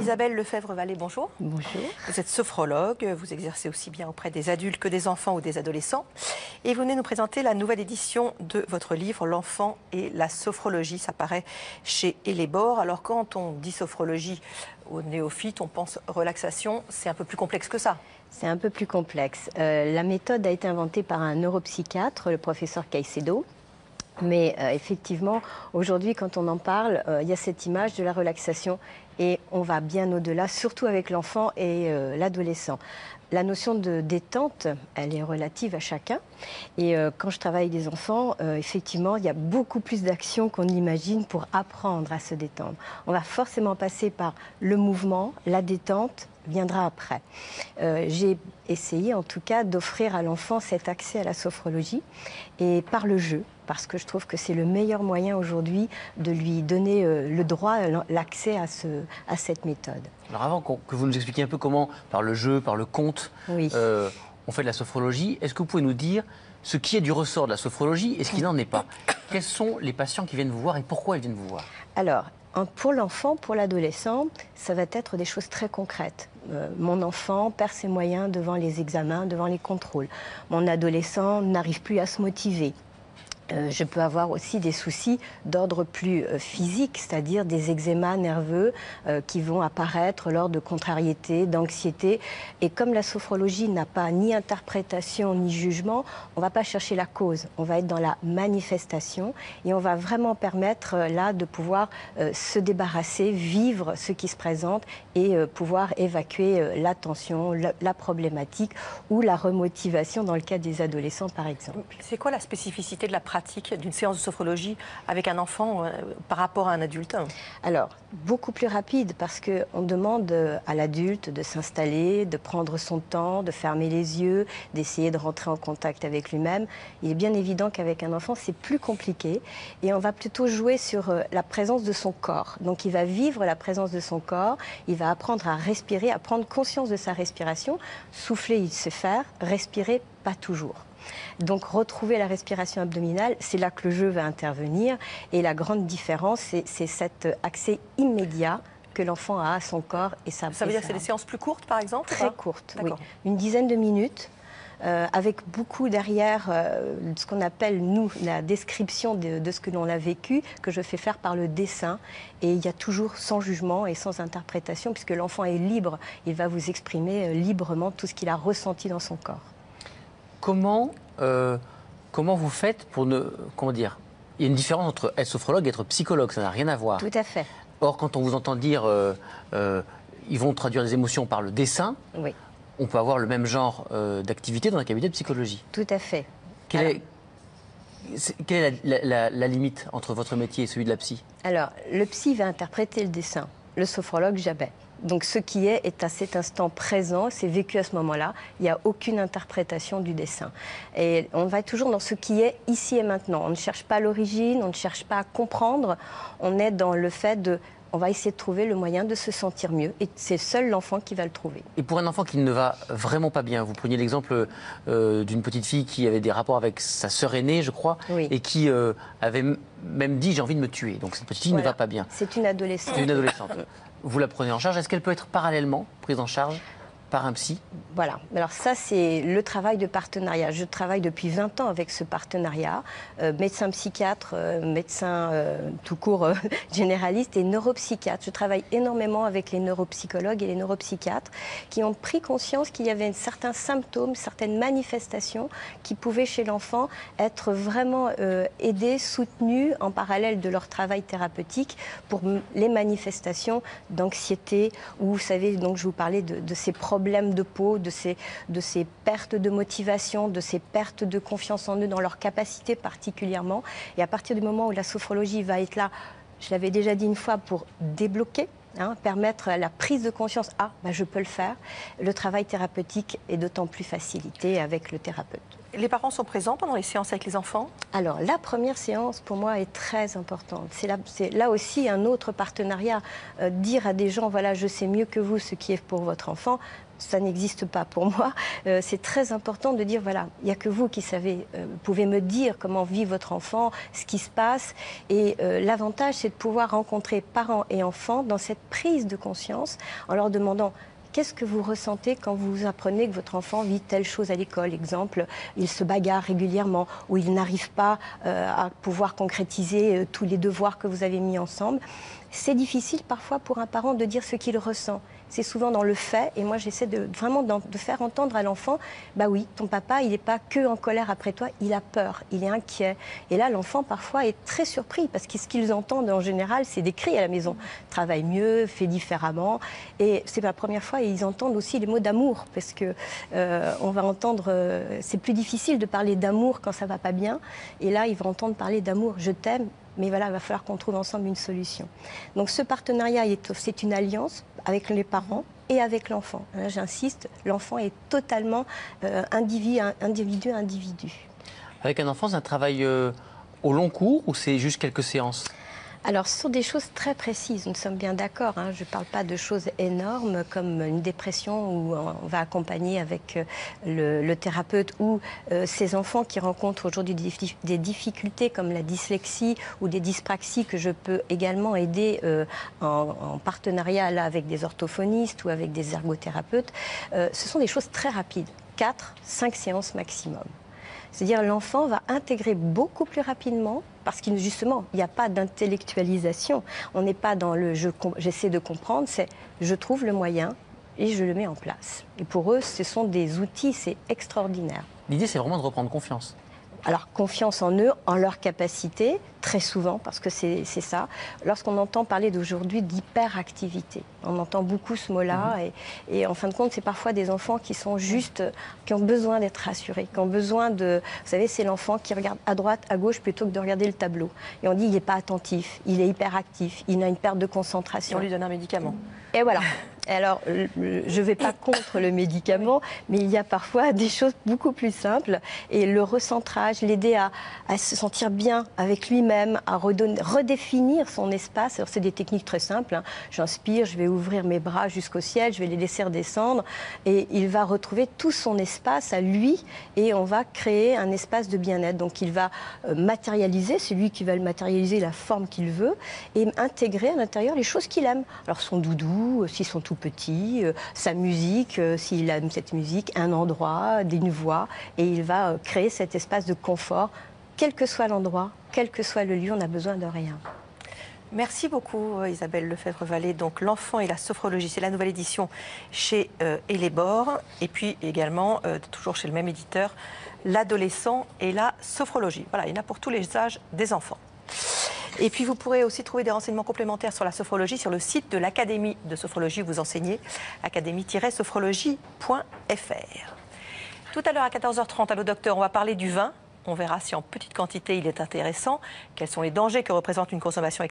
Isabelle Lefebvre-Vallée, bonjour. Bonjour. Vous êtes sophrologue, vous exercez aussi bien auprès des adultes que des enfants ou des adolescents. Et vous venez nous présenter la nouvelle édition de votre livre, L'enfant et la sophrologie. Ça paraît chez Hellebore. Alors quand on dit sophrologie aux néophytes, on pense relaxation. C'est un peu plus complexe que ça. C'est un peu plus complexe. La méthode a été inventée par un neuropsychiatre, le professeur Caicedo. Mais effectivement, aujourd'hui, quand on en parle, il y a cette image de la relaxation et on va bien au-delà, surtout avec l'enfant et l'adolescent. La notion de détente, elle est relative à chacun. Et quand je travaille avec des enfants, effectivement, il y a beaucoup plus d'actions qu'on imagine pour apprendre à se détendre. On va forcément passer par le mouvement, la détente viendra après. J'ai essayé en tout cas d'offrir à l'enfant cet accès à la sophrologie et par le jeu, parce que je trouve que c'est le meilleur moyen aujourd'hui de lui donner le droit, l'accès à cette méthode. Alors avant que vous nous expliquiez un peu comment, par le jeu, par le conte, oui. On fait de la sophrologie, est-ce que vous pouvez nous dire ce qui est du ressort de la sophrologie et ce qui n'en est pas? Quels sont les patients qui viennent vous voir et pourquoi ils viennent vous voir? Alors, pour l'enfant, pour l'adolescent, ça va être des choses très concrètes. Mon enfant perd ses moyens devant les examens, devant les contrôles. Mon adolescent n'arrive plus à se motiver. Je peux avoir aussi des soucis d'ordre plus physique, c'est-à-dire des eczémas nerveux qui vont apparaître lors de contrariétés, d'anxiété. Et comme la sophrologie n'a pas ni interprétation ni jugement, on ne va pas chercher la cause. On va être dans la manifestation et on va vraiment permettre là de pouvoir se débarrasser, vivre ce qui se présente et pouvoir évacuer la tension, la problématique ou la remotivation dans le cas des adolescents par exemple. C'est quoi la spécificité de la pratique d'une séance de sophrologie avec un enfant par rapport à un adulte? Alors, beaucoup plus rapide parce qu'on demande à l'adulte de s'installer, de prendre son temps, de fermer les yeux, d'essayer de rentrer en contact avec lui-même. Il est bien évident qu'avec un enfant, c'est plus compliqué et on va plutôt jouer sur la présence de son corps. Donc, il va vivre la présence de son corps, il va apprendre à respirer, à prendre conscience de sa respiration. Souffler, il sait faire, respirer, pas toujours. Donc retrouver la respiration abdominale, c'est là que le jeu va intervenir. Et la grande différence, c'est cet accès immédiat que l'enfant a à son corps et sa. Ça veut dire que c'est des séances plus courtes, par exemple? Très courtes, oui. Une dizaine de minutes. Avec beaucoup derrière ce qu'on appelle, nous, la description de ce que l'on a vécu, que je fais faire par le dessin. Et il y a toujours sans jugement et sans interprétation, puisque l'enfant est libre. Il va vous exprimer librement tout ce qu'il a ressenti dans son corps. Comment vous faites pour ne... Comment dire? Il y a une différence entre être sophrologue et être psychologue, ça n'a rien à voir. Tout à fait. Or, quand on vous entend dire ils vont traduire les émotions par le dessin, oui. On peut avoir le même genre d'activité dans un cabinet de psychologie. Tout à fait. Quelle est la limite entre votre métier et celui de la psy? Alors, le psy va interpréter le dessin, le sophrologue jamais. Donc ce qui est à cet instant présent, c'est vécu à ce moment-là. Il n'y a aucune interprétation du dessin. Et on va être toujours dans ce qui est ici et maintenant. On ne cherche pas l'origine, on ne cherche pas à comprendre. On est dans le fait de... On va essayer de trouver le moyen de se sentir mieux. Et c'est seul l'enfant qui va le trouver. Et pour un enfant qui ne va vraiment pas bien, vous preniez l'exemple d'une petite fille qui avait des rapports avec sa sœur aînée, je crois, oui. Et qui avait même dit « j'ai envie de me tuer ». Donc cette petite fille ne va pas bien. C'est une adolescente. C'est une adolescente. Vous la prenez en charge. Est-ce qu'elle peut être parallèlement prise en charge par un psy? Voilà. Alors ça, c'est le travail de partenariat. Je travaille depuis 20 ans avec ce partenariat. Médecin psychiatre, médecin tout court généraliste et neuropsychiatre. Je travaille énormément avec les neuropsychologues et les neuropsychiatres qui ont pris conscience qu'il y avait certains symptômes, certaines manifestations qui pouvaient chez l'enfant être vraiment aidés, soutenus en parallèle de leur travail thérapeutique pour les manifestations d'anxiété ou, vous savez, donc je vous parlais de ces problèmes de peau, de ces pertes de motivation, de ces pertes de confiance en eux, dans leur capacité particulièrement. Et à partir du moment où la sophrologie va être là, je l'avais déjà dit une fois, pour débloquer, permettre la prise de conscience, je peux le faire, le travail thérapeutique est d'autant plus facilité avec le thérapeute. Les parents sont présents pendant les séances avec les enfants? Alors, la première séance, pour moi, est très importante. C'est là aussi un autre partenariat. Dire à des gens, voilà, je sais mieux que vous ce qui est pour votre enfant, ça n'existe pas pour moi. C'est très important de dire, voilà, il n'y a que vous qui savez, vous pouvez me dire comment vit votre enfant, ce qui se passe. Et l'avantage, c'est de pouvoir rencontrer parents et enfants dans cette prise de conscience en leur demandant: qu'est-ce que vous ressentez quand vous apprenez que votre enfant vit telle chose à l'école? Exemple, il se bagarre régulièrement ou il n'arrive pas à pouvoir concrétiser tous les devoirs que vous avez mis ensemble. C'est difficile parfois pour un parent de dire ce qu'il ressent. C'est souvent dans le fait, et moi j'essaie vraiment de faire entendre à l'enfant, bah oui, ton papa, il n'est pas que en colère après toi, il a peur, il est inquiet. Et là, l'enfant parfois est très surpris, parce que ce qu'ils entendent en général, c'est des cris à la maison. Travaille mieux, fait différemment. Et c'est la première fois, et ils entendent aussi les mots d'amour, parce que on va entendre, c'est plus difficile de parler d'amour quand ça va pas bien. Et là, ils vont entendre parler d'amour, je t'aime. Mais voilà, il va falloir qu'on trouve ensemble une solution. Donc ce partenariat, c'est une alliance avec les parents et avec l'enfant. J'insiste, l'enfant est totalement individu. Avec un enfant, c'est un travail au long cours ou c'est juste quelques séances? Alors, ce sont des choses très précises, nous sommes bien d'accord. Je ne parle pas de choses énormes comme une dépression où on va accompagner avec le thérapeute ou ces enfants qui rencontrent aujourd'hui des difficultés comme la dyslexie ou des dyspraxies que je peux également aider en partenariat là, avec des orthophonistes ou avec des ergothérapeutes. Ce sont des choses très rapides, 4-5 séances maximum. C'est-à-dire l'enfant va intégrer beaucoup plus rapidement parce qu'il justement, il n'y a pas d'intellectualisation. On n'est pas dans le j'essaie de comprendre, c'est je trouve le moyen et je le mets en place. Et pour eux, ce sont des outils, c'est extraordinaire. L'idée, c'est vraiment de reprendre confiance. Alors, confiance en eux, en leur capacité, très souvent, parce que c'est ça. Lorsqu'on entend parler d'aujourd'hui d'hyperactivité, on entend beaucoup ce mot-là, et en fin de compte, c'est parfois des enfants qui sont juste, qui ont besoin d'être rassurés, qui ont besoin de... Vous savez, c'est l'enfant qui regarde à droite, à gauche, plutôt que de regarder le tableau. Et on dit, il n'est pas attentif, il est hyperactif, il a une perte de concentration. Et on lui donne un médicament. Et voilà. Alors, je ne vais pas contre le médicament, mais il y a parfois des choses beaucoup plus simples. Et le recentrage, l'aider à se sentir bien avec lui-même, à redéfinir son espace. Alors, c'est des techniques très simples. J'inspire, je vais ouvrir mes bras jusqu'au ciel, je vais les laisser redescendre. Et il va retrouver tout son espace à lui et on va créer un espace de bien-être. Donc, il va matérialiser, c'est lui qui va le matérialiser, la forme qu'il veut, et intégrer à l'intérieur les choses qu'il aime. Alors, son doudou, s'ils sont tout petit, sa musique, s'il aime cette musique, un endroit, une voix, et il va créer cet espace de confort, quel que soit l'endroit, quel que soit le lieu, on n'a besoin de rien. Merci beaucoup Isabelle Lefebvre-Vallée. Donc l'enfant et la sophrologie, c'est la nouvelle édition chez Hellebore, et puis également, toujours chez le même éditeur, l'adolescent et la sophrologie. Voilà, il y en a pour tous les âges des enfants. Et puis vous pourrez aussi trouver des renseignements complémentaires sur la sophrologie sur le site de l'Académie de sophrologie où vous enseignez, académie-sophrologie.fr. Tout à l'heure à 14h30, Allo Docteur, on va parler du vin. On verra si en petite quantité il est intéressant, quels sont les dangers que représente une consommation